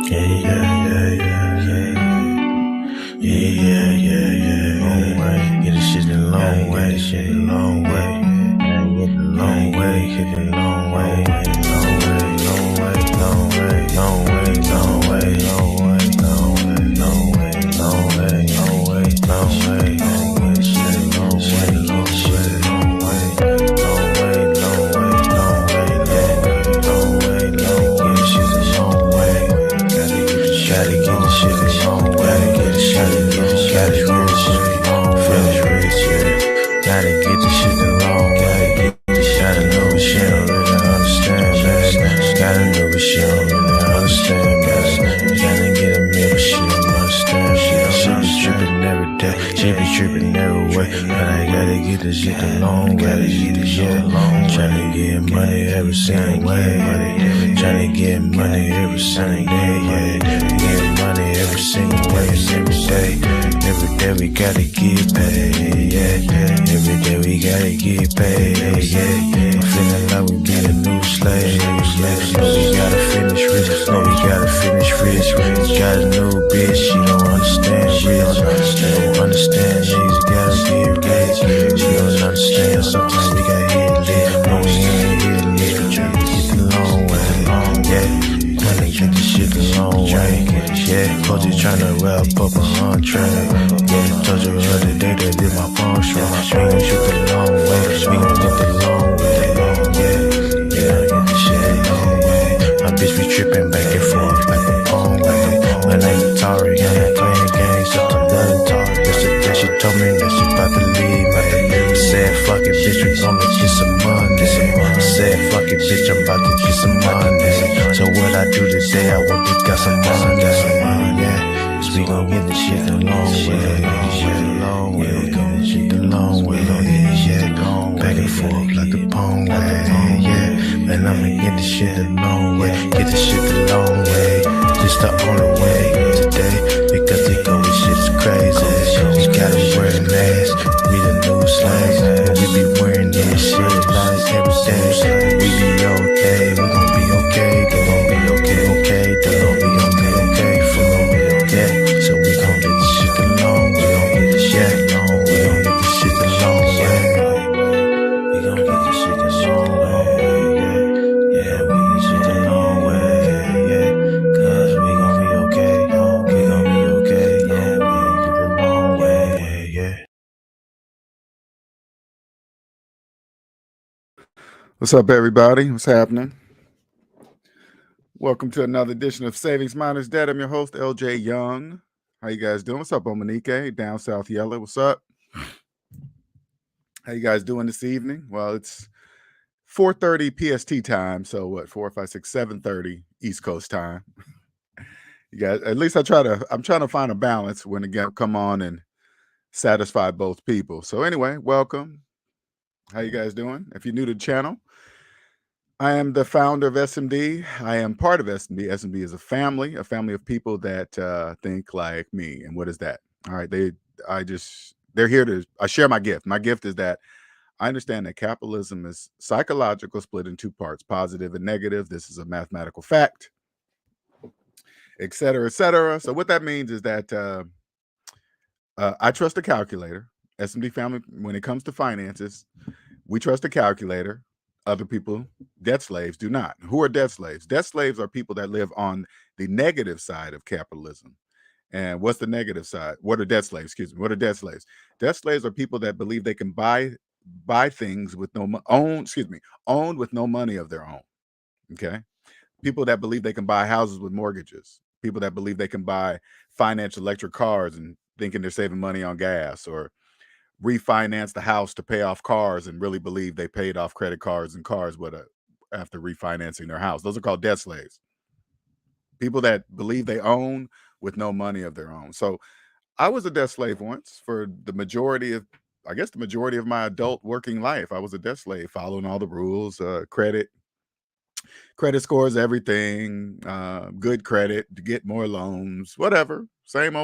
Long way, get this shit a long way, long way, long way, hit the long way, long way, long way, long way, long way, long way, long way, long way, long way, long way, long way, long way, long way, shit, long way, long shit, long way, long way, long way, long way, long way, long way, shit a long way. Gotta get the shit a long way, get the shit a long way. Gotta get this shit the long way. Gotta know what she don't really understand, man. Gotta know what she don't really understand, man. Gotta get a meal, but she don't understand. She be tripping every day, she be tripping every way. But I gotta get this shit the long way. Tryna get money every single way. Tryna get money every single day. Get money every single way, every day. Every day we gotta get paid, yeah. Every day we gotta get paid, yeah. I'm feeling like we be the new slaves. No, we gotta finish rich. No, we gotta finish rich. Got a new bitch, she don't understand rich. She don't understand niggas gotta get rich. She don't understand, sometimes we gotta hit lit. No, we ain't hit lit. Tryna get the long way, yeah. Tryna get the shit the long way, yeah. Coach tryna wrap up a entree. Yeah, told you the other day that did my palm strong. We gon' shoot the long way, we gon' get the long way, yeah. Yeah, I get the shit the long way. My bitch be trippin' back and forth like a palm way. My name is Tari, and I'm playing games with the blood Tari. Yesterday she told me that she bout to leave. Said fuck it, bitch, we gonna get some money. Said fuck it, bitch, I'm about to get some money. So what I do today, I want to get some money, yeah. Cause we gon' get this shit the long way, we gon' get the long way, yeah. Back and forth like the palm way, yeah. Man, I'ma get this shit the long way, get this shit the long way. Just the only way today, because they go with shit's crazy. We gotta wear a mask, we the new slaves, and we be wearing this shit like every day. We be okay, we gon' be okay, they gon' be okay, they gon' be okay for me, yeah. So we gon' get this shit the long way, we gon' get this shit the long way, we gon' get this shit the long way, we gon' get this shit the long way, yeah, we get this shit the long way, yeah, cause we gon' be okay, we gon' be okay, yeah, we gon' get the long way, yeah. What's up, everybody? What's happening? Welcome to another edition of SavingsMinusDebt. I'm your host, LJ Young. How you guys doing? What's up, Omanique? Down South Yellow. What's up? How you guys doing this evening? Well, it's 4:30 PST time. So what? 4, 5, 6, 7:30 East Coast time. You guys, at least I'm trying to find a balance when again come on and satisfy both people. So anyway, welcome. How you guys doing? If you're new to the channel, I am the founder of SMD. I am part of SMD. SMD is a family of people that think like me. And what is that? All right, they're here to. I share my gift. My gift is that I understand that capitalism is psychological, split in two parts: positive and negative. This is a mathematical fact, et cetera, et cetera. So what that means is that I trust a calculator. SMD family, when it comes to finances, we trust a calculator. Other people, debt slaves, do not. Who are debt slaves? Debt slaves are people that live on the negative side of capitalism. And what's the negative side? What are debt slaves? Excuse me. What are debt slaves? Debt slaves are people that believe they can buy things with owned with no money of their own. Okay. People that believe they can buy houses with mortgages. People that believe they can buy financed electric cars and thinking they're saving money on gas, or refinance the house to pay off cars and really believe they paid off credit cards and cars after refinancing their house. Those are called debt slaves. People that believe they own with no money of their own. So I was a debt slave once for the majority of my adult working life. I was a debt slave, following all the rules, credit scores, everything, good credit to get more loans, whatever, same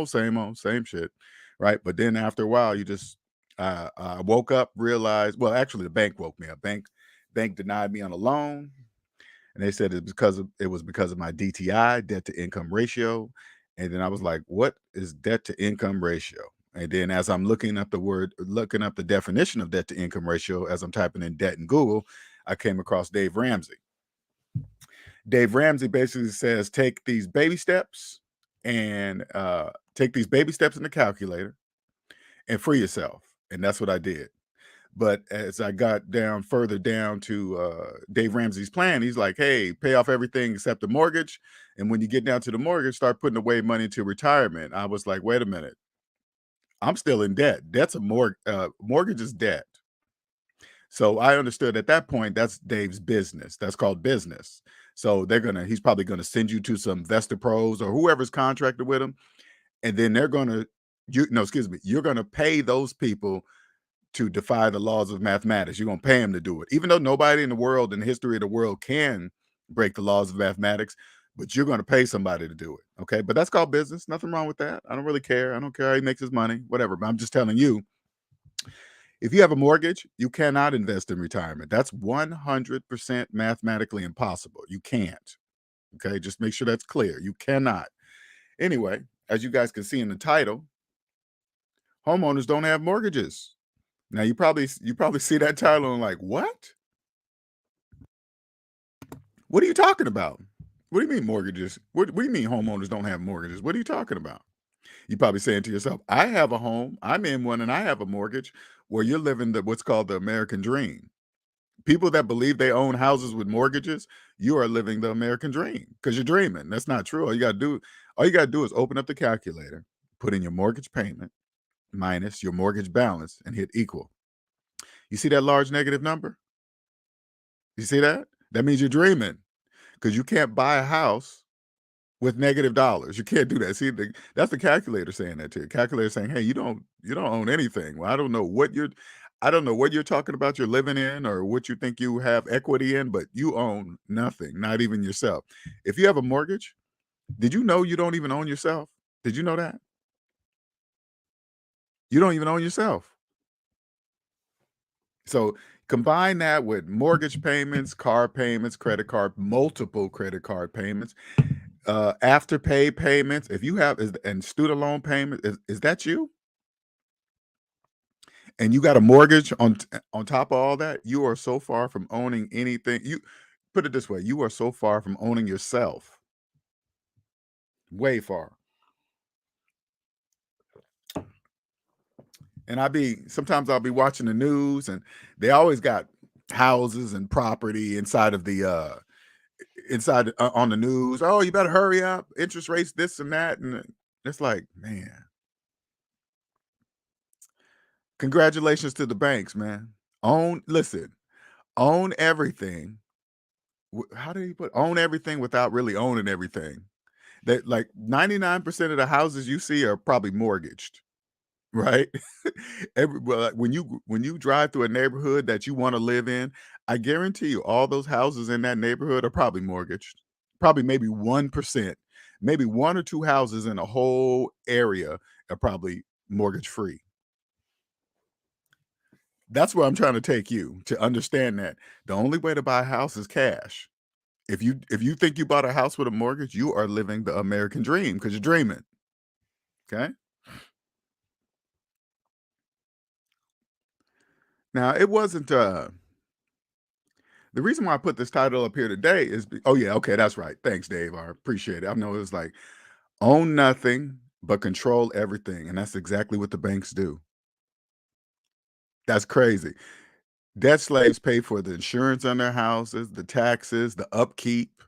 shit, right? But then after a while, you just I woke up, realized, well, actually the bank woke me up. Bank denied me on a loan. And they said it was because of my DTI, debt to income ratio. And then I was like, what is debt to income ratio? And then as I'm looking up the definition of debt to income ratio, as I'm typing in debt in Google, I came across Dave Ramsey. Dave Ramsey basically says, take these baby steps and take these baby steps in the calculator and free yourself. And that's what I did. But as I got further down to Dave Ramsey's plan, he's like, hey, pay off everything except the mortgage. And when you get down to the mortgage, start putting away money into retirement. I was like, wait a minute. I'm still in debt. Debt's a mortgage is debt. So I understood at that point, that's Dave's business. That's called business. So he's probably gonna send you to some Vesta Pros or whoever's contracted with him. And then you're gonna pay those people to defy the laws of mathematics. You're gonna pay them to do it. Even though nobody in the world, in the history of the world, can break the laws of mathematics, but you're gonna pay somebody to do it. Okay. But that's called business. Nothing wrong with that. I don't really care. I don't care how he makes his money, whatever. But I'm just telling you, if you have a mortgage, you cannot invest in retirement. That's 100% mathematically impossible. You can't. Okay. Just make sure that's clear. You cannot. Anyway, as you guys can see in the title, homeowners don't have mortgages. Now you probably see that title and like, what? What are you talking about? What do you mean mortgages? What do you mean homeowners don't have mortgages? What are you talking about? You're probably saying to yourself, I have a home, I'm in one, and I have a mortgage. Where you're living what's called the American dream. People that believe they own houses with mortgages, you are living the American dream because you're dreaming. That's not true. All you gotta do is open up the calculator, put in your mortgage payment minus your mortgage balance, and hit equal. You see that large negative number? You see that? That means you're dreaming because you can't buy a house with negative dollars. You can't do that. See, that's the calculator saying that to you. Calculator saying, hey, you don't own anything. Well, I don't know what you're talking about you're living in or what you think you have equity in, but you own nothing, not even yourself. If you have a mortgage, did you know you don't even own yourself? Did you know that? You don't even own yourself. So combine that with mortgage payments, car payments, credit card, multiple credit card payments, afterpay payments. If you have and student loan payment, is that you? And you got a mortgage on top of all that, you are so far from owning anything. You put it this way, you are so far from owning yourself. Way far. And sometimes I'll be watching the news and they always got houses and property inside of the on the news. Oh, you better hurry up. Interest rates, this and that. And it's like, man, congratulations to the banks, man. Listen, own everything. How did he put own everything without really owning everything? That like 99% of the houses you see are probably mortgaged, right? Like, when you drive through a neighborhood that you want to live in, I guarantee you all those houses in that neighborhood are probably mortgaged. Probably maybe 1%, maybe one or two houses in a whole area are probably mortgage free. That's where I'm trying to take you to understand that the only way to buy a house is cash. If you think you bought a house with a mortgage, you are living the American dream because you're dreaming. Okay. Now it wasn't the reason why I put this title up here today is oh yeah, okay, that's right. Thanks, Dave. I appreciate it. I know it's like own nothing but control everything. And that's exactly what the banks do. That's crazy. Debt slaves pay for the insurance on their houses, the taxes, the upkeep,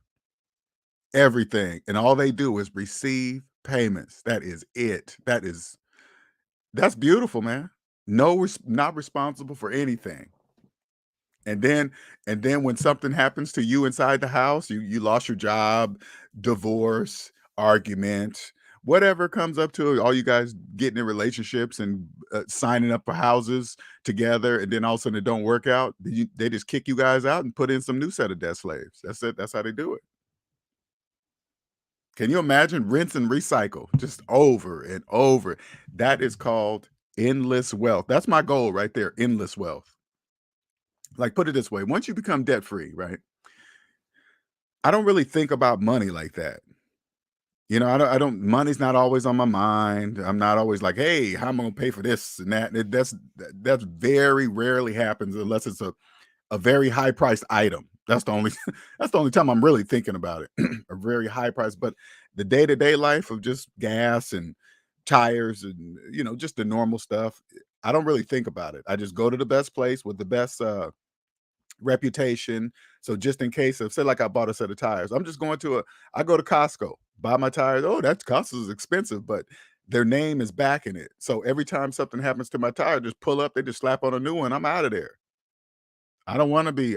everything. And all they do is receive payments. That is it. That's beautiful, man. Not responsible for anything. And then when something happens to you inside the house, you lost your job, divorce, argument, whatever comes up to it, all you guys getting in relationships and signing up for houses together, and then all of a sudden it don't work out. They just kick you guys out and put in some new set of debt slaves. That's it. That's how they do it. Can you imagine rinse and recycle just over and over? That is called endless wealth. That's my goal right there. Endless wealth. Like, put it this way, once you become debt free, right? I don't really think about money like that. I don't money's not always on my mind. I'm not always like, "Hey, how am I gonna pay for this and that?" That's very rarely happens unless it's a very high priced item. That's the only that's the only time I'm really thinking about it. A very high price, but the day-to-day life of just gas and tires and just the normal stuff, I don't really think about it. I just go to the best place with the best reputation. So just in case of say like I bought a set of tires, I go to Costco, buy my tires. Oh, that's Costco is expensive, but their name is backing it. So every time something happens to my tire, just pull up, they just slap on a new one. I'm out of there. I don't want to be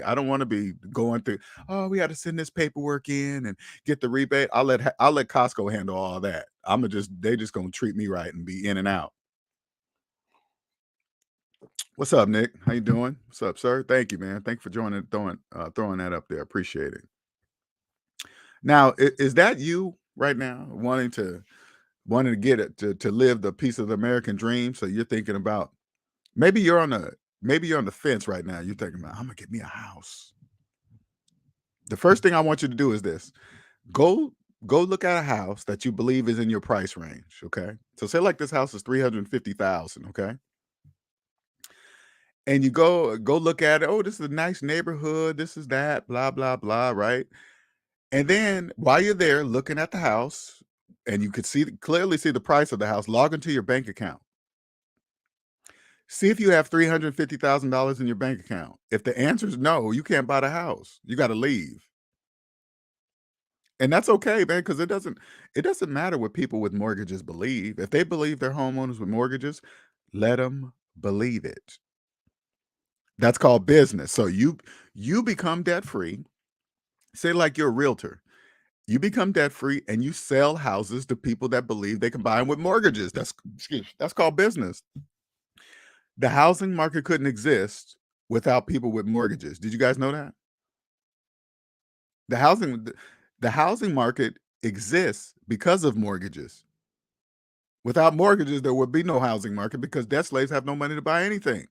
going through, oh, we got to send this paperwork in and get the rebate. I'll let Costco handle all that. They just gonna treat me right and be in and out. What's up, Nick? How you doing? What's up, sir? Thank you, man. Thank you for joining, throwing that up there. Appreciate it. Now, is that you right now wanting to get it to live the piece of the American dream? So you're thinking about maybe you're on a maybe you're on the fence right now. You're thinking about I'm gonna get me a house. The first thing I want you to do is this: go go look at a house that you believe is in your price range. Okay, so say like this house is 350,000. Okay, and you go look at it. Oh, this is a nice neighborhood. This is that. Blah blah blah. Right. And then while you're there looking at the house, and you could clearly see the price of the house, log into your bank account. See if you have $350,000 in your bank account. If the answer is no, you can't buy the house. You got to leave. And that's okay, man, because it doesn't matter what people with mortgages believe. If they believe they're homeowners with mortgages, let them believe it. That's called business. So you become debt free. Say like you're a realtor. You become debt free and you sell houses to people that believe they can buy them with mortgages. That's called business. The housing market couldn't exist without people with mortgages. Did you guys know that? The housing the housing market exists because of mortgages. Without mortgages, there would be no housing market because debt slaves have no money to buy anything.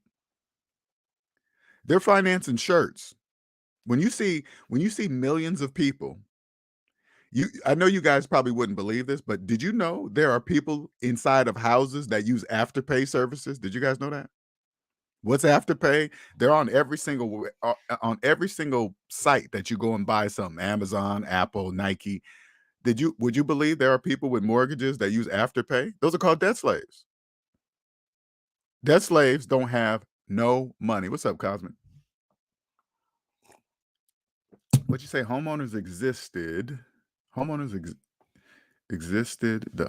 They're financing shirts. When you see millions of people, I know you guys probably wouldn't believe this, but did you know there are people inside of houses that use afterpay services? Did you guys know that? What's afterpay? They're on every single site that you go and buy something, Amazon, Apple, Nike. Would you believe there are people with mortgages that use afterpay? Those are called debt slaves. Debt slaves don't have no money. What's up, Cosmic? What'd you say? Homeowners existed. The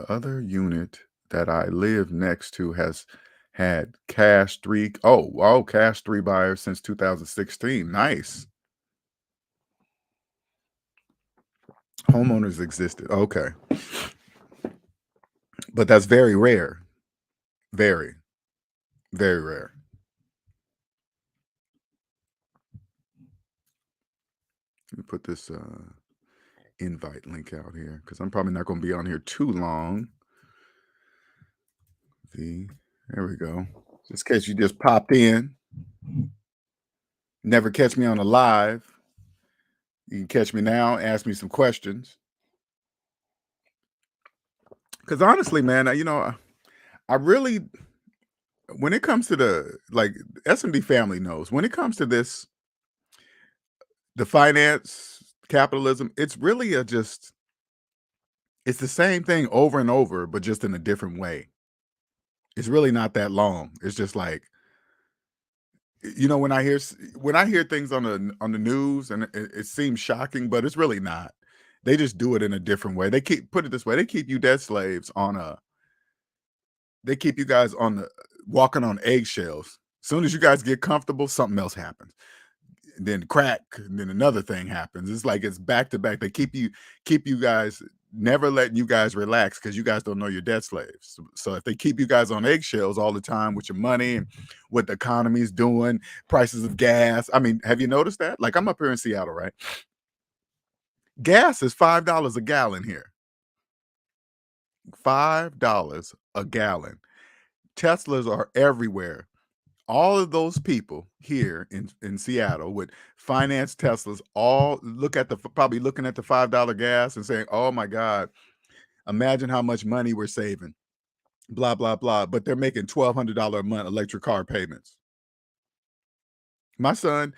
other unit that I live next to has had cash three buyers since 2016. Nice. Homeowners existed. Okay. But that's very rare. Very, very rare. Let me put this invite link out here because I'm probably not going to be on here too long. There we go. Just in case you just popped in, never catch me on a live. You can catch me now, ask me some questions. Because honestly, man, I really, when it comes to the like S&D family knows, when it comes to this, the finance, capitalism, it's really it's the same thing over and over, but just in a different way. It's really not that long. It's just like, when I hear things on the news and it seems shocking, but it's really not. They just do it in a different way. Put it this way, they keep you debt slaves they keep you guys walking on eggshells. As soon as you guys get comfortable, something else happens. Then crack, and then another thing happens. It's like it's back to back. They keep you guys never letting you guys relax because you guys don't know you're debt slaves. So if they keep you guys on eggshells all the time with your money and what the economy's doing, prices of gas. I mean, have you noticed that? Like I'm up here in Seattle, right? Gas is $5 a gallon here. $5 a gallon. Teslas are everywhere. All of those people here in Seattle would finance Teslas, all probably looking at the $5 gas and saying, oh my God, imagine how much money we're saving, blah, blah, blah. But they're making $1,200 a month electric car payments. My son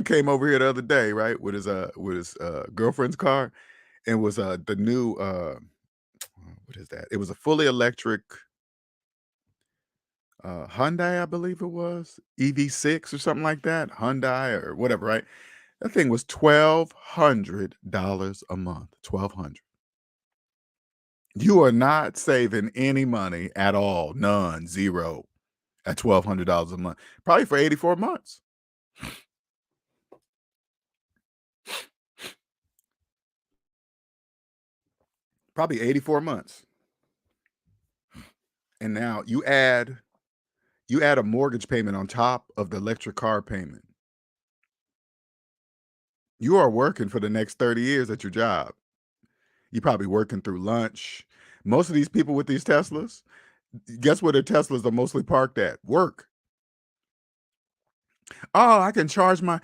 came over here the other day, right, with his girlfriend's car, and was the new what is that? It was a fully electric Hyundai, I believe it was, EV6 or something like that, Hyundai or whatever, right? That thing was $1,200 a month, 1,200. You are not saving any money at all, none, zero, at $1,200 a month, probably for 84 months. Probably 84 months. And now you add a mortgage payment on top of the electric car payment. You are working for the next 30 years at your job. You're probably working through lunch. Most of these people with these Teslas, guess where their Teslas are mostly parked at? Work. Oh, I can charge my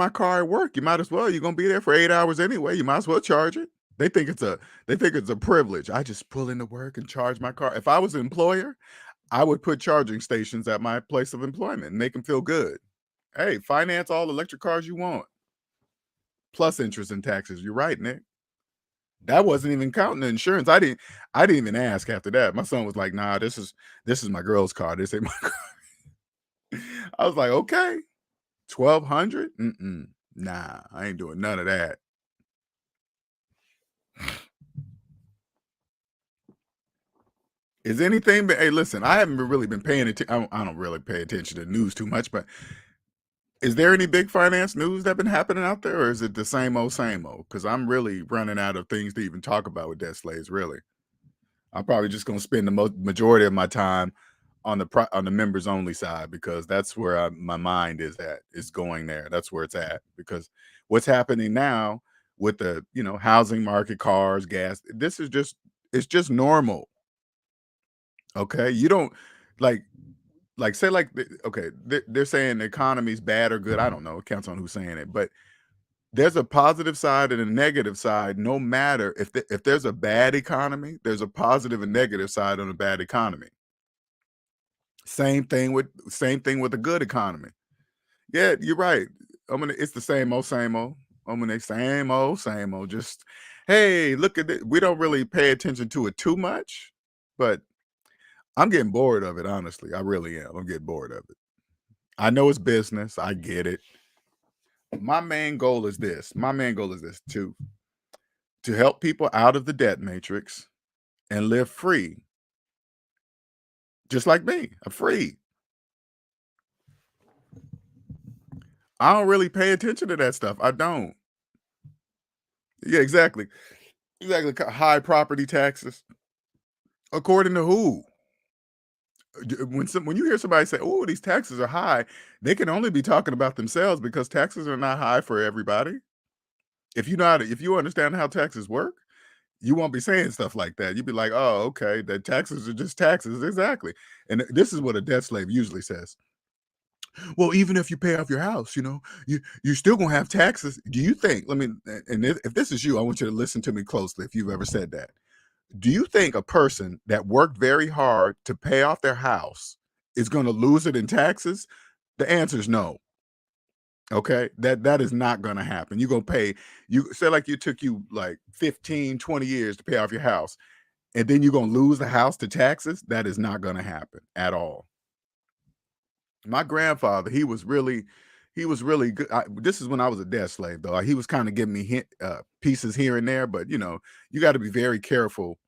car at work. You might as well. You're gonna be there for 8 hours anyway. You might as well charge it. They think it's a privilege. I just pull into work and charge my car. If I was an employer, I would put charging stations at my place of employment and make them feel good. Hey, finance all electric cars you want, plus interest and taxes. You're right, Nick. That wasn't even counting the insurance. I didn't even ask after that. My son was like, "Nah, this is my girl's car. This ain't my car." I was like, "Okay, 1,200? Nah, I ain't doing none of that." Is anything? But hey, listen, I haven't really been paying attention. I don't really pay attention to news too much, but is there any big finance news that been happening out there, or is it the same old, same old? Because I'm really running out of things to even talk about with debt slaves. Really, I'm probably just going to spend the majority of my time on the members only side, because that's where my mind is at. It's going there. That's where it's at, because what's happening now with the housing market, cars, gas, it's just normal. Okay, you don't like say okay, they're saying the economy's bad or good. I don't know. It counts on who's saying it, but there's a positive side and a negative side. No matter if there's a bad economy, there's a positive and negative side on a bad economy. Same thing with a good economy. Yeah, you're right. It's the same old, same old. Same old, same old. Just, hey, look at it. We don't really pay attention to it too much, but I'm getting bored of it, honestly. I really am. I'm getting bored of it. I know it's business. I get it. My main goal is this. To help people out of the debt matrix and live free. Just like me. I'm free. I don't really pay attention to that stuff. I don't. Yeah, exactly. Exactly. High property taxes. According to who? When you hear somebody say, "Oh, these taxes are high," they can only be talking about themselves, because taxes are not high for everybody. If you understand how taxes work, you won't be saying stuff like that. You'd be like, "Oh, okay, the taxes are just taxes." Exactly. And this is what a debt slave usually says. Well, even if you pay off your house, you're still gonna have taxes. Do you think? And if this is you, I want you to listen to me closely. If you've ever said that, do you think a person that worked very hard to pay off their house is going to lose it in taxes? The answer is no. Okay, that is not going to happen. You're going to pay. You say, like, you took you like 15, 20 years to pay off your house, and then you're going to lose the house to taxes. That is not going to happen at all. My grandfather, he was really good. This is when I was a debt slave, though. He was kind of giving me pieces here and there, but you got to be very careful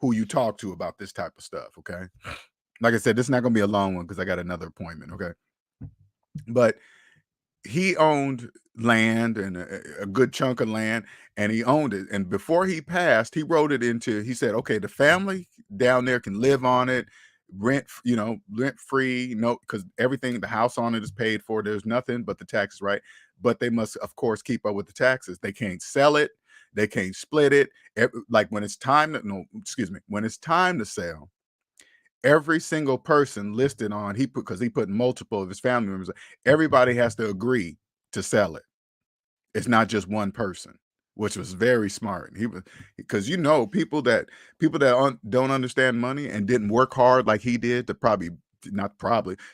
who you talk to about this type of stuff. Okay, like I said, this is not going to be a long one because I got another appointment. Okay, but he owned land, and a good chunk of land, and he owned it. And before he passed, he wrote it into. He said, "Okay, the family down there can live on it, rent free. No, because everything, the house on it is paid for. There's nothing but the taxes, right? But they must, of course, keep up with the taxes. They can't sell it. They can't split it. Like when it's time to when it's time to sell, every single person listed on because he put multiple of his family members. Everybody has to agree to sell it. It's not just one person, which was very smart. He was because people that don't understand money and didn't work hard like he did to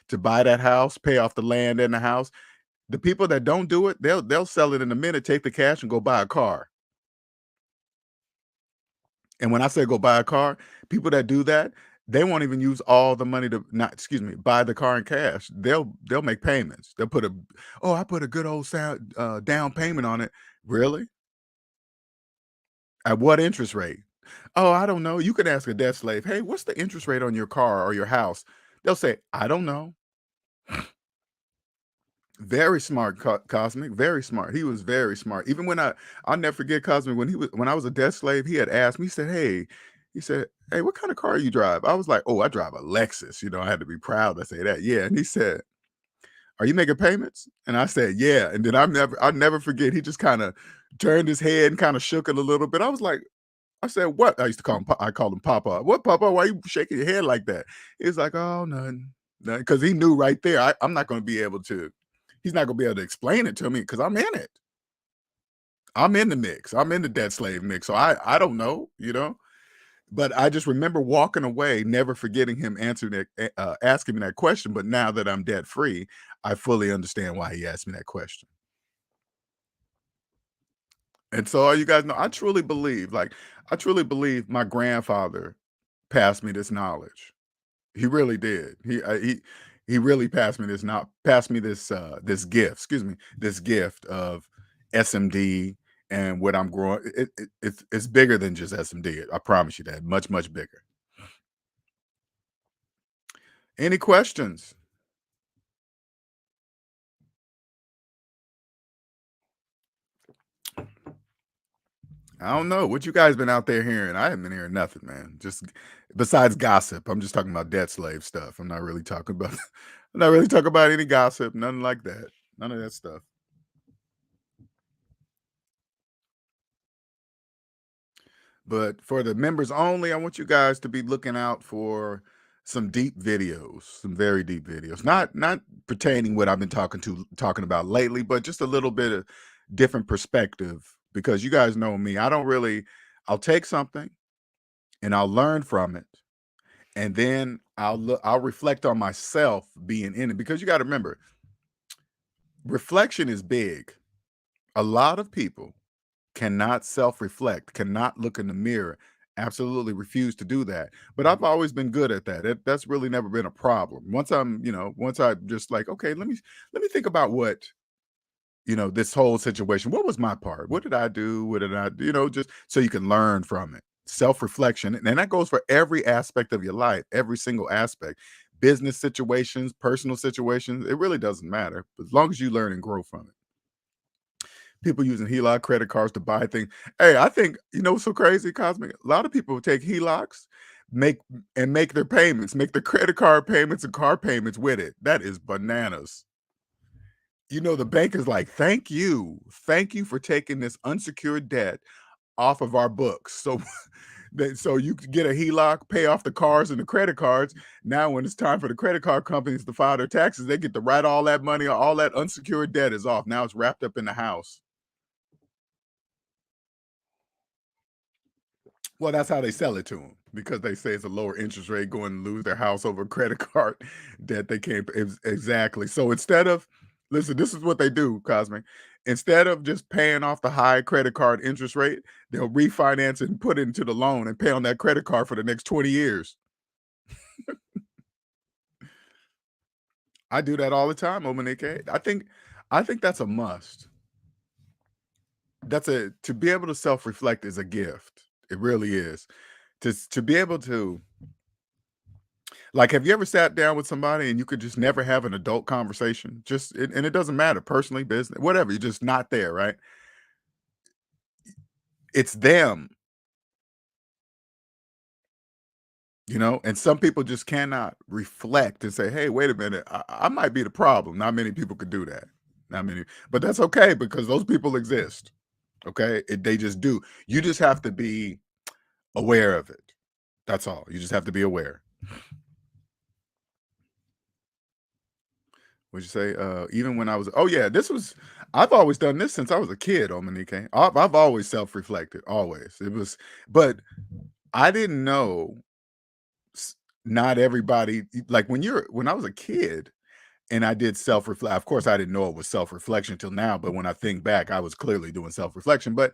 to buy that house, pay off the land and the house. The people that don't do it, they'll sell it in a minute, take the cash and go buy a car. And when I say go buy a car, people that do that, they won't even use all the money to not excuse me, buy the car in cash. They'll make payments. They'll put I put a good old down payment on it. Really? At what interest rate? Oh, I don't know. You could ask a debt slave, hey, what's the interest rate on your car or your house? They'll say, I don't know. Very smart, Cosmic. Very smart. He was very smart. Even I'll never forget Cosmic when I was a debt slave. He had asked me. He said, "Hey, what kind of car you drive?" I was like, "Oh, I drive a Lexus." I had to be proud to say that. Yeah, and he said, "Are you making payments?" And I said, "Yeah." And then I'll never forget. He just kind of turned his head and kind of shook it a little bit. I said, "What?" I used to call him. I called him Papa. What, Papa? Why you shaking your head like that? He's like, "Oh, nothing," because he knew right there. I'm not going to be able to. He's not going to be able to explain it to me because I'm in it. I'm in the mix. I'm in the debt slave mix. So I don't know. But I just remember walking away, never forgetting him asking me that question. But now that I'm debt free, I fully understand why he asked me that question. And so all you guys know, I truly believe my grandfather passed me this knowledge. He really did. He really passed me this gift, excuse me, this gift of SMD and what I'm growing. It's bigger than just SMD. I promise you that. Much, much bigger. Any questions? I don't know. What you guys been out there hearing? I haven't been hearing nothing, man. Just besides gossip. I'm just talking about debt slave stuff. I'm not really talking about I'm not really talking about any gossip, nothing like that. None of that stuff. But for the members only, I want you guys to be looking out for some deep videos, some very deep videos. Not pertaining what I've been talking about lately, but just a little bit of different perspective because you guys know me. I'll take something and I'll learn from it. And then I'll reflect on myself being in it because you got to remember, reflection is big. A lot of people cannot self-reflect, cannot look in the mirror, absolutely refuse to do that. But I've always been good at that. That's really never been a problem. Once I just like, okay, let me think about this whole situation. What was my part? What did I do? What did I do? Just so you can learn from it. Self-reflection. And that goes for every aspect of your life, every single aspect. Business situations, personal situations, it really doesn't matter. As long as you learn and grow from it. People using HELOC credit cards to buy things. Hey, I think what's so crazy, Cosmic? A lot of people take HELOCs, make their payments, make their credit card payments and car payments with it. That is bananas. The bank is like, thank you for taking this unsecured debt off of our books. So so you could get a HELOC, pay off the cars and the credit cards. Now, when it's time for the credit card companies to file their taxes, they get to write all that money, all that unsecured debt is off. Now it's wrapped up in the house. Well, that's how they sell it to them because they say it's a lower interest rate going to lose their house over a credit card that they can't exactly. So listen, this is what they do, Cosmic. Instead of just paying off the high credit card interest rate, they'll refinance it and put it into the loan and pay on that credit card for the next 20 years. I do that all the time, Omanike. I think that's a must. To be able to self-reflect is a gift. It really is. To be able to, like, have you ever sat down with somebody and you could just never have an adult conversation? And it doesn't matter, personally, business, whatever. You're just not there, right? It's them, and some people just cannot reflect and say, hey, wait a minute, I might be the problem. Not many people could do that. Not many, but that's okay because those people exist. Okay. They just do. You just have to be aware of it. That's all. You just have to be aware. What'd you say? Even when I was, oh yeah, I've always done this since I was a kid, Omanique. I've always self-reflected, always. But I didn't know not everybody, like when I was a kid and I did self-reflect, of course I didn't know it was self-reflection till now, but when I think back, I was clearly doing self-reflection. But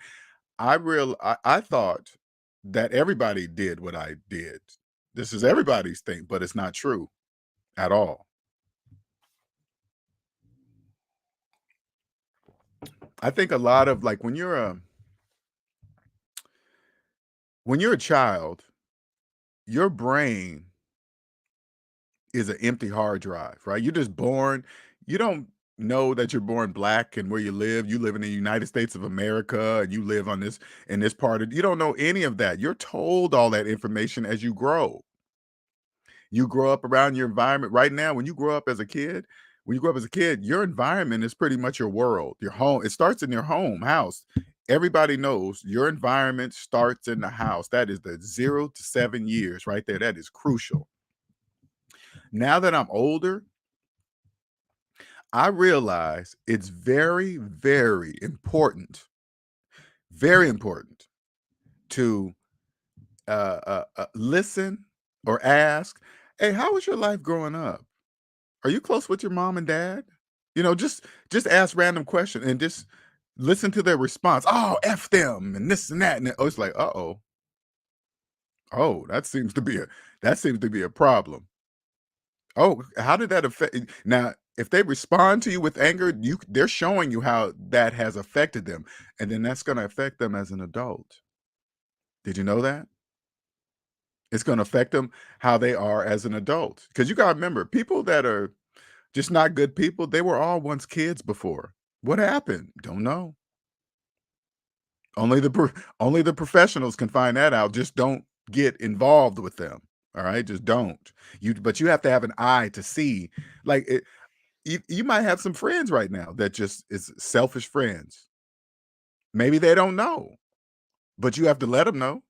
I thought that everybody did what I did. This is everybody's thing, but it's not true at all. I think a lot of like when you're a child, your brain is an empty hard drive, right? You're just born. You don't know that you're born black and where you live. You live in the United States of America and you live on this in this part of, you don't know any of that. You're told all that information as you grow. You grow up around your environment. Right now, when you grow up as a kid, your environment is pretty much your world, your home. It starts in your home house. Everybody knows your environment starts in the house. That is the 0 to 7 years right there. That is crucial. Now that I'm older, I realize it's very, very important to listen or ask, hey, how was your life growing up? Are you close with your mom and dad? Just ask random questions and just listen to their response. Oh, F them and this and that. And it's like, uh-oh. Oh, that seems to be a problem. Oh, how did that affect now? If they respond to you with anger, they're showing you how that has affected them. And then that's going to affect them as an adult. Did you know that? It's going to affect them how they are as an adult. Because you got to remember, people that are just not good people, they were all once kids before. What happened? Don't know. Only the professionals can find that out. Just don't get involved with them. All right, just don't. But you have to have an eye to see. Like you might have some friends right now that just is selfish friends. Maybe they don't know, but you have to let them know.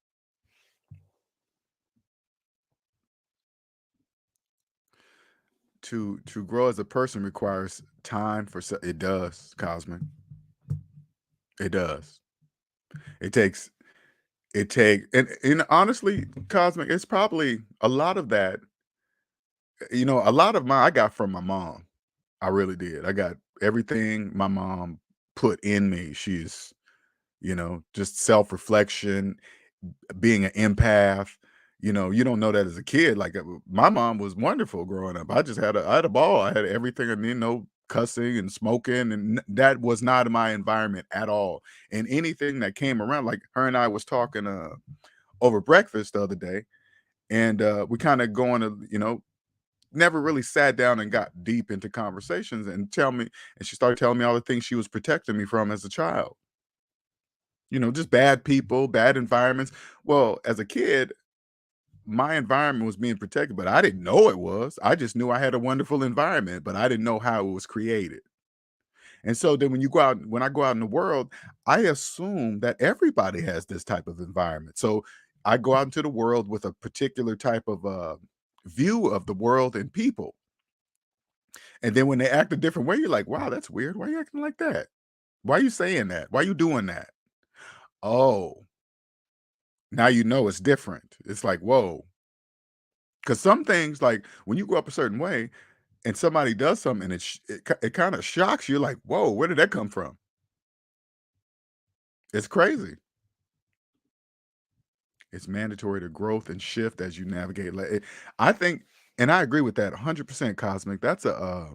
To grow as a person requires time it does, Cosmic. It does. It takes and honestly, Cosmic, it's probably a lot of that. A lot of I got from my mom. I really did. I got everything my mom put in me. She's, just self-reflection, being an empath. You don't know that as a kid. Like my mom was wonderful growing up. I had a ball. I had everything, and cussing and smoking, and that was not in my environment at all. And anything that came around, like her and I was talking over breakfast the other day, and we kind of going to, never really sat down and got deep into conversations and she started telling me all the things she was protecting me from as a child. Just bad people, bad environments. Well, as a kid, my environment was being protected, but I didn't know it was. I just knew I had a wonderful environment, but I didn't know how it was created. And so then when I go out in the world, I assume that everybody has this type of environment. So I go out into the world with a particular type of view of the world and people. And then when they act a different way, you're like, wow, that's weird. Why are you acting like that? Why are you saying that? Why are you doing that? Oh, now you know it's different. It's like, whoa. Because some things, like when you grow up a certain way and somebody does something and it kind of shocks you, like, whoa, where did that come from? It's crazy. It's mandatory to growth and shift as you navigate. I think, and I agree with that 100%, Cosmic. That's a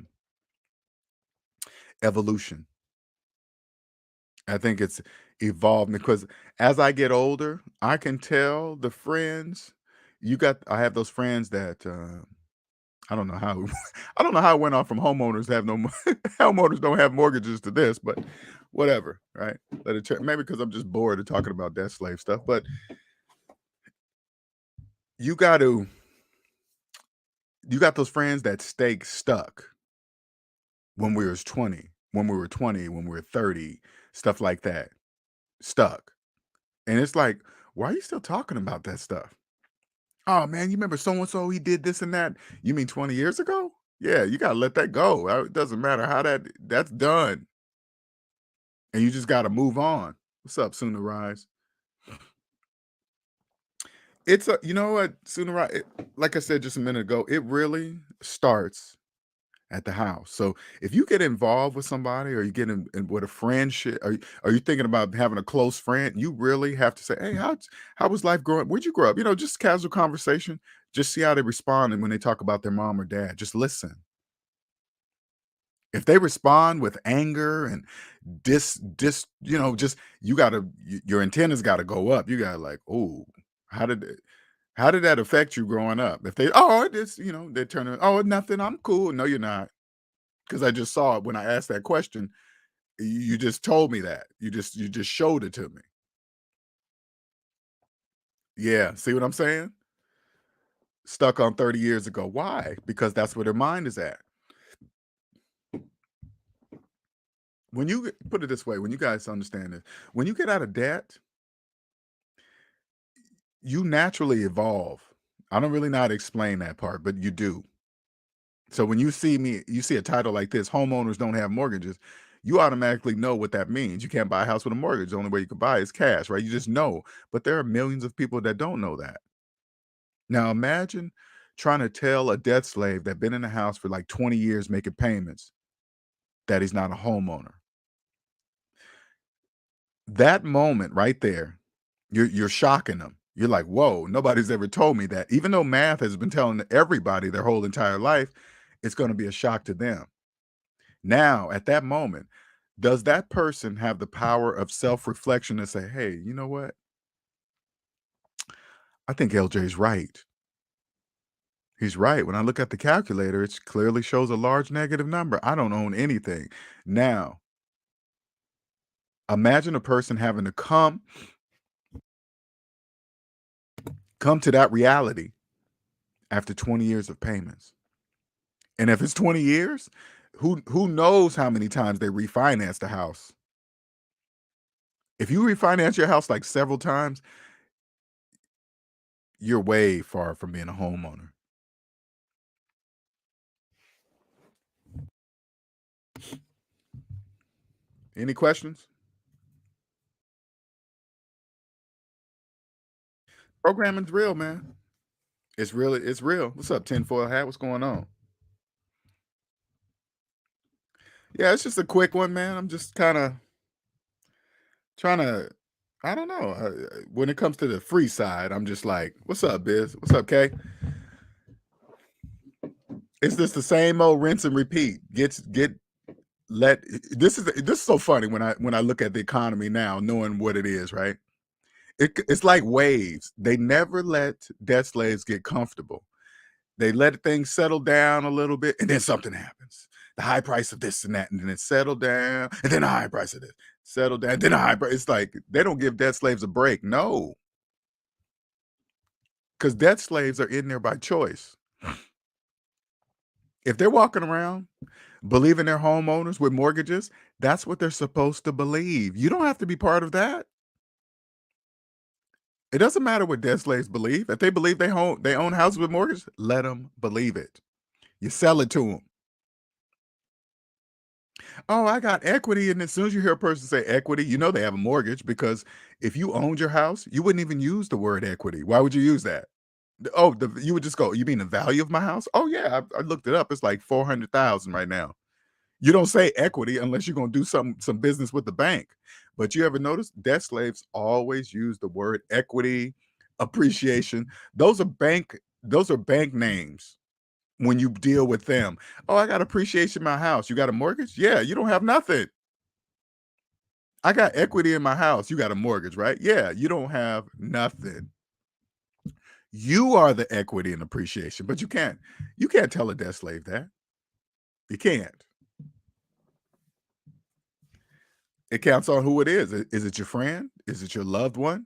evolution. I think it's evolved because as I get older, I can tell the friends I have those friends that I don't know how I don't know how it went on from homeowners to have no homeowners don't have mortgages to this, but whatever, right? Maybe because I'm just bored of talking about debt slave stuff, but you got to you got those friends that stay stuck when we was 20, when we were 20, when we were 30, stuff like that. Stuck. And it's like, why are you still talking about that stuff? Oh man, you remember so and so he did this and that? You mean 20 years ago? Yeah, you gotta let that go. It doesn't matter how that's done, and you just gotta move on. What's up, Sooner Rise? It's a, you know what, Sooner Rise. Like I said just a minute ago, it really starts at the house. So if you get involved with somebody, or you get in with a friendship, or are you thinking about having a close friend, you really have to say, "Hey, how was life growing? Where'd you grow up?" Just casual conversation. Just see how they respond, and when they talk about their mom or dad, just listen. If they respond with anger and just you gotta your antennas gotta go up. You gotta like, oh, how did it, how did that affect you growing up? If they, oh, it's, they turn it, oh, nothing, I'm cool. No, you're not. Because I just saw it when I asked that question. You just told me that. You just showed it to me. Yeah. See what I'm saying? Stuck on 30 years ago. Why? Because that's where their mind is at. When you put it this way, when you guys understand this, when you get out of debt, you naturally evolve. I don't really know how to explain that part, but you do. So when you see a title like this, homeowners don't have mortgages, you automatically know what that means. You can't buy a house with a mortgage. The only way you can buy is cash, right? You just know. But there are millions of people that don't know that. Now imagine trying to tell a debt slave that been in the house for like 20 years making payments that he's not a homeowner. That moment right there, you're shocking them. You're like, whoa, nobody's ever told me that. Even though math has been telling everybody their whole entire life, it's going to be a shock to them. Now, at that moment, does that person have the power of self-reflection to say, hey, you know what? I think LJ's right. He's right. When I look at the calculator, it clearly shows a large negative number. I don't own anything. Now, imagine a person having to come to that reality after 20 years of payments. And if it's 20 years, who knows how many times they refinance the house? If you refinance your house like several times, you're way far from being a homeowner. Any questions? Programming's real, man. It's real. What's up, tinfoil hat? What's going on? Yeah, it's just a quick one, man. I'm just kind of trying to, I don't know. When it comes to the free side, I'm just like, what's up, Biz? What's up, Kay? It's just the same old rinse and repeat. Let this is so funny when I look at the economy now, knowing what it is, right? It's like waves. They never let debt slaves get comfortable. They let things settle down a little bit, and then something happens. The high price of this and that, and then it settled down, and then the high price of this settled down, then the high price. It's like they don't give debt slaves a break. No, because debt slaves are in there by choice. If they're walking around believing they're homeowners with mortgages, that's what they're supposed to believe. You don't have to be part of that. It doesn't matter what debt slaves believe. If they believe they own houses with mortgages, let them believe it. You sell it to them. Oh, I got equity. And as soon as you hear a person say equity, you know they have a mortgage, because if you owned your house, you wouldn't even use the word equity. Why would you use that? Oh, you would just go, you mean the value of my house? Oh yeah, I looked it up. It's like 400,000 right now. You don't say equity unless you're gonna do some business with the bank. But you ever notice debt slaves always use the word equity, appreciation. Those are bank names when you deal with them. Oh, I got appreciation in my house. You got a mortgage? Yeah, you don't have nothing. I got equity in my house. You got a mortgage, right? Yeah, you don't have nothing. You are the equity and appreciation, but you can't tell a debt slave that. You can't. It counts on who it is. Is it your friend? Is it your loved one?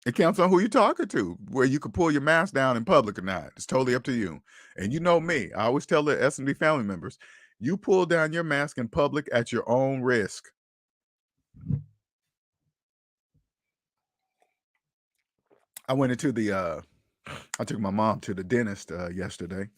It counts on who you're talking to, where you can pull your mask down in public or not. It's totally up to you. And you know me. I always tell the S&D family members, you pull down your mask in public at your own risk. I went into the I took my mom to the dentist yesterday,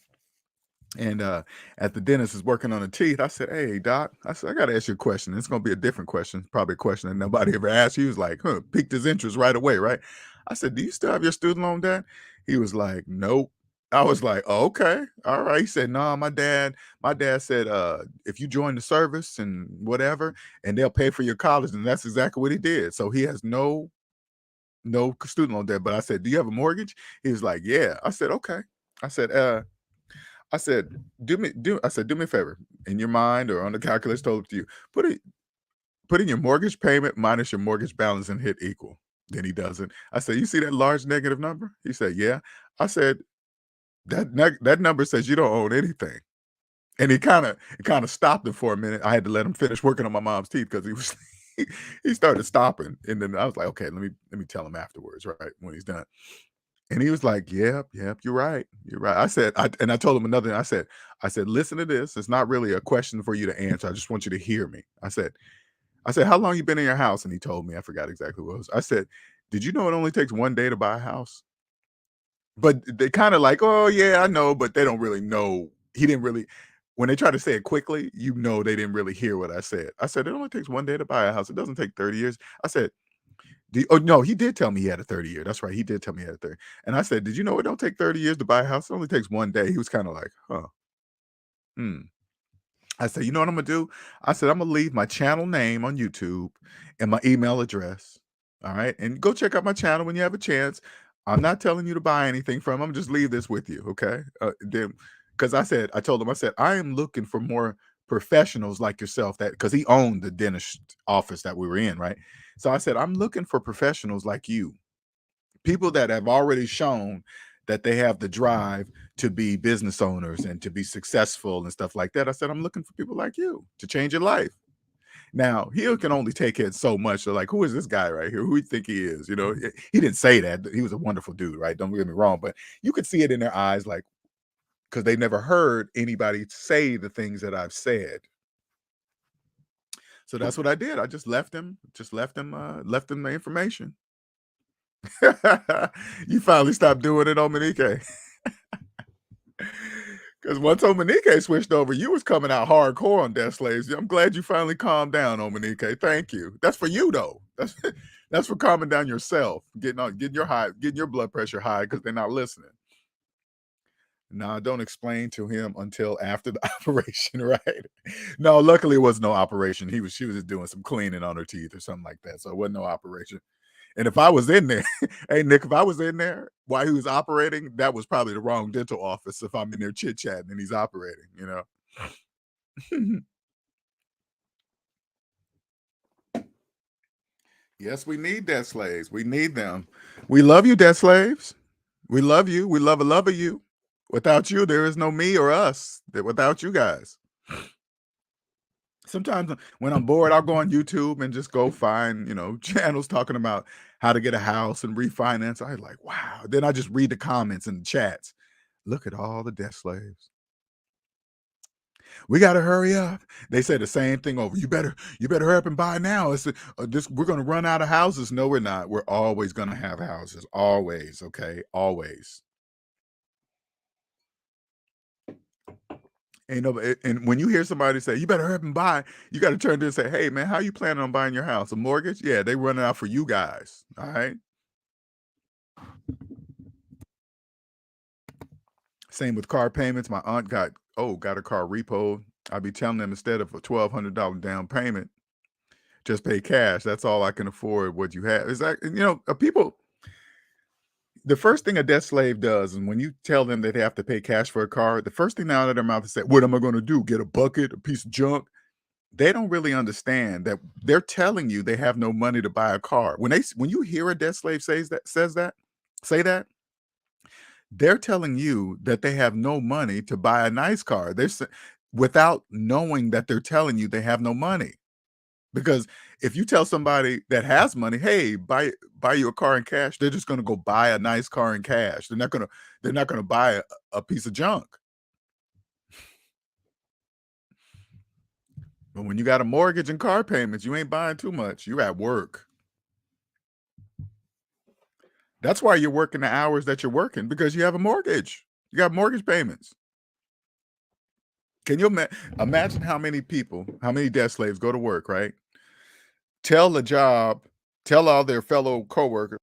And at the dentist is working on the teeth. I said, "Hey, doc," I said, "I got to ask you a question. It's going to be a different question, probably a question that nobody ever asked you." He was like, piqued his interest right away, right? I said, "Do you still have your student loan debt?" He was like, "Nope." I was like, oh, "Okay, all right." He said, "No, my dad said, if you join the service and whatever, and they'll pay for your college." And that's exactly what he did. So he has no student loan debt. But I said, "Do you have a mortgage?" He was like, "Yeah." I said, "Okay." I said, I said, do me a favor in your mind or on the calculator told it to you. Put it put in your mortgage payment minus your mortgage balance and hit equal. Then he doesn't. I said, "You see that large negative number?" He said, "Yeah." I said, that number says you don't own anything." And he kind of stopped it for a minute. I had to let him finish working on my mom's teeth because he was he started stopping. And then I was like, "Okay, let me tell him afterwards, right? When he's done." And he was like, "Yep, yep, you're right. You're right." I told him another thing. I said, "Listen to this. It's not really a question for you to answer. I just want you to hear me." I said, "How long you been in your house?" And he told me. I forgot exactly what it was. I said, "Did you know it only takes one day to buy a house?" But they kind of like, "Oh yeah, I know," but they don't really know. He didn't really. When they try to say it quickly, they didn't really hear what I said. I said, "It only takes one day to buy a house. It doesn't take 30 years." I said, oh no, he did tell me he had a 30 year. That's right. He did tell me he had a 30. And I said, "Did you know it don't take 30 years to buy a house? It only takes one day." He was kind of like, huh. Hmm. I said, "You know what I'm gonna do?" I said, "I'm gonna leave my channel name on YouTube and my email address. All right. And go check out my channel when you have a chance. I'm not telling you to buy anything from him. I'm just leave this with you. Okay." Then because I told him, I said, "I am looking for more professionals like yourself," that because he owned the dentist office that we were in, right? So I said, "I'm looking for professionals like you, people that have already shown that they have the drive to be business owners and to be successful and stuff like that." I said, "I'm looking for people like you to change your life." Now, he can only take it so much. So, like, who is this guy right here? Who do you think he is? He didn't say that. He was a wonderful dude, right? Don't get me wrong, but you could see it in their eyes, like, because they never heard anybody say the things that I've said. So that's what I did. I left him the information. You finally stopped doing it, Omanique. Because once Omanique switched over, you was coming out hardcore on Death Slaves. I'm glad you finally calmed down, Omanique. Thank you. That's for you though. That's for calming down yourself, getting your blood pressure high because they're not listening. No, don't explain to him until after the operation, right? No, luckily it was no operation. She was just doing some cleaning on her teeth or something like that. So it wasn't no operation. And if I was in there, hey Nick, if I was in there while he was operating, that was probably the wrong dental office if I'm in there chit-chatting and he's operating. Yes, we need debt slaves. We need them. We love you, debt slaves. We love you. We love a love of you. Without you, there is no me or us. Without you guys. Sometimes when I'm bored, I'll go on YouTube and just go find, channels talking about how to get a house and refinance. I was like, wow. Then I just read the comments and the chats. Look at all the debt slaves. We got to hurry up. They say the same thing over. You better hurry up and buy now. We're going to run out of houses. No, we're not. We're always going to have houses. Always. Okay. Always. And when you hear somebody say, "You better hurry up and buy," you got to turn to and say, "Hey man, how you planning on buying your house? A mortgage?" Yeah, they running out for you guys. All right. Same with car payments. My aunt got a car repoed. I'd be telling them, instead of a $1,200 down payment, just pay cash. That's all I can afford. What you have is that people. The first thing a debt slave does, and when you tell them that they have to pay cash for a car, the first thing out of their mouth is say, "What am I going to do? Get a bucket, a piece of junk?" They don't really understand that they're telling you they have no money to buy a car. When you hear a debt slave say that, they're telling you that they have no money to buy a nice car. Without knowing that they're telling you they have no money. Because if you tell somebody that has money, "Hey, buy you a car in cash," they're just going to go buy a nice car in cash. They're not going to buy a piece of junk. But when you got a mortgage and car payments, you ain't buying too much. You're at work. That's why you're working the hours that you're working, because you have a mortgage. You got mortgage payments. Can you imagine how many people, how many debt slaves go to work, right? Tell the job, tell all their fellow coworkers,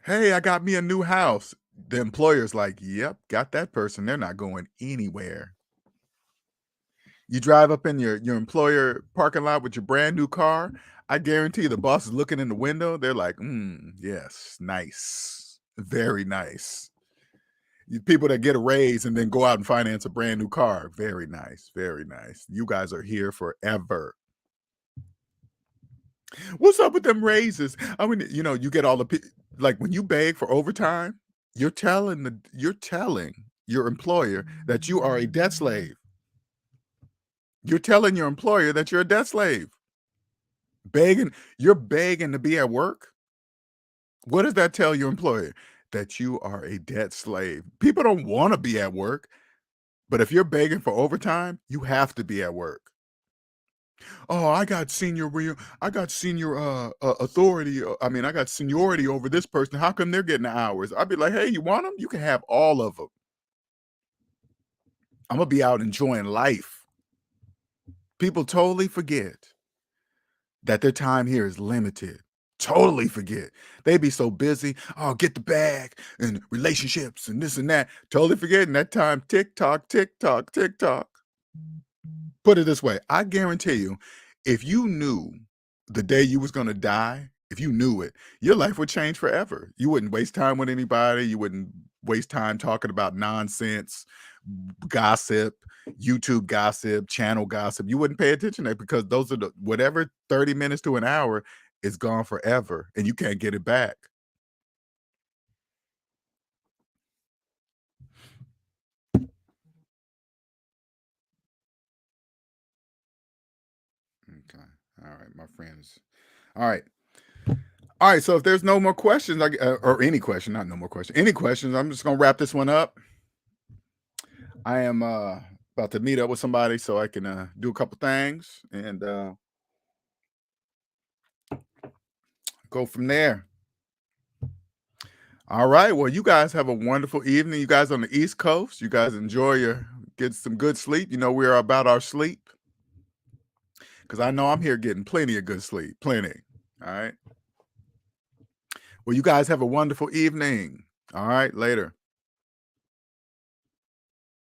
hey, I got me a new house. The employer's like, yep, got that person. They're not going anywhere. You drive up in your employer parking lot with your brand new car. I guarantee the boss is looking in the window. They're like, yes, nice. Very nice. People that get a raise and then go out and finance a brand new car. Very nice. Very nice. You guys are here forever. What's up with them raises? I mean, you get all the like when you beg for overtime, you're telling your employer that you are a debt slave. You're telling your employer that you're a debt slave. You're begging to be at work. What does that tell your employer? That you are a debt slave. People don't want to be at work, but if you're begging for overtime, you have to be at work. Oh, I got senior authority. I got seniority over this person. How come they're getting the hours? I'd be like, hey, you want them? You can have all of them. I'm gonna be out enjoying life. People totally forget that their time here is limited. Totally forget. They be so busy. Oh, get the bag and relationships and this and that. Totally forgetting that time. Tick tock, tick tock, tick tock. Put it this way, I guarantee you, if you knew the day you was gonna die, if you knew it, your life would change forever. You wouldn't waste time with anybody. You wouldn't waste time talking about nonsense, gossip, YouTube gossip, channel gossip. You wouldn't pay attention to that because those are whatever 30 minutes to an hour is gone forever and you can't get it back. Okay. All right, my friends. All right. All right. So if there's no more questions, or any question, not no more question, any questions, I'm just gonna wrap this one up. I am about to meet up with somebody so I can do a couple things and go from there. All right. Well, you guys have a wonderful evening. You guys on the East Coast, you guys get some good sleep. We're about our sleep because I know I'm here getting plenty of good sleep. Plenty. All right. Well, you guys have a wonderful evening. All right. Later.